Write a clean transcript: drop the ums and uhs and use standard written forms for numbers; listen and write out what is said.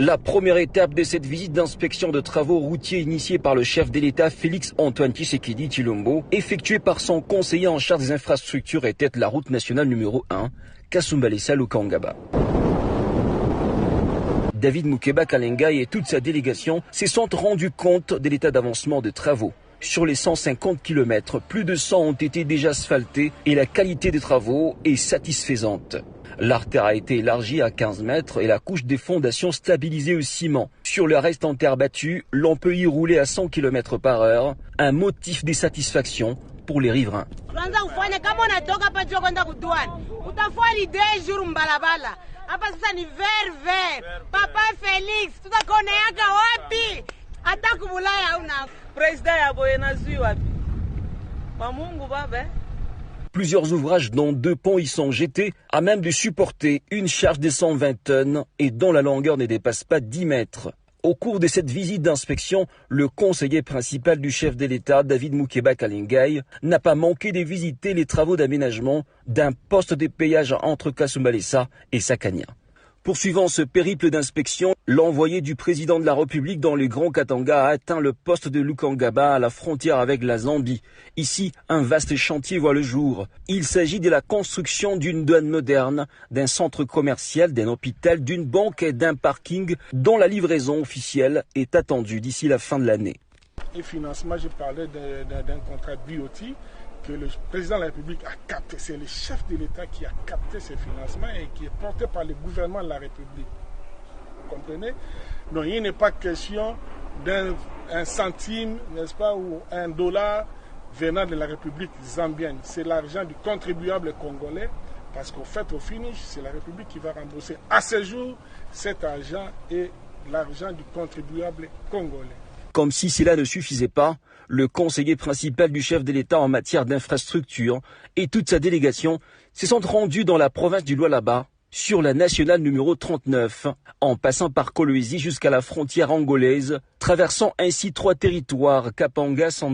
La première étape de cette visite d'inspection de travaux routiers initiée par le chef de l'État Félix-Antoine Tshisekedi Tshilombo, effectuée par son conseiller en charge des infrastructures, était la route nationale numéro 1, Kasumbalesa-Lukangaba. David Mukeba Kalengai et toute sa délégation se sont rendus compte de l'état d'avancement des travaux. Sur les 150 km, plus de 100 ont été déjà asphaltés et la qualité des travaux est satisfaisante. L'artère a été élargie à 15 mètres et la couche des fondations stabilisée au ciment. Sur le reste en terre battue, l'on peut y rouler à 100 km/h, un motif de satisfaction pour les riverains. Plusieurs ouvrages dont 2 ponts y sont jetés, à même de supporter une charge de 120 tonnes et dont la longueur ne dépasse pas 10 mètres. Au cours de cette visite d'inspection, le conseiller principal du chef de l'État, David Mukeba Kalengai, n'a pas manqué de visiter les travaux d'aménagement d'un poste de péage entre Kasumbalesa et Sakania. Poursuivant ce périple d'inspection, l'envoyé du président de la République dans le Grand Katanga a atteint le poste de Lukangaba à la frontière avec la Zambie. Ici, un vaste chantier voit le jour. Il s'agit de la construction d'une douane moderne, d'un centre commercial, d'un hôpital, d'une banque et d'un parking dont la livraison officielle est attendue d'ici la fin de l'année. Et financement, je parlais d'un contrat BOT que le président de la République a capté. C'est le chef de l'État qui a capté ces financements et qui est porté par le gouvernement de la République. Vous comprenez? Donc il n'est pas question d'un centime, n'est-ce pas, ou $1 venant de la République zambienne. C'est l'argent du contribuable congolais, parce qu'au fait, au finish, c'est la République qui va rembourser. À ce jour, cet argent est l'argent du contribuable congolais. Comme si cela ne suffisait pas, le conseiller principal du chef de l'État en matière d'infrastructure et toute sa délégation se sont rendus dans la province du Lualaba, sur la nationale numéro 39, en passant par Kolwezi jusqu'à la frontière angolaise, traversant ainsi 3 territoires, Kapanga,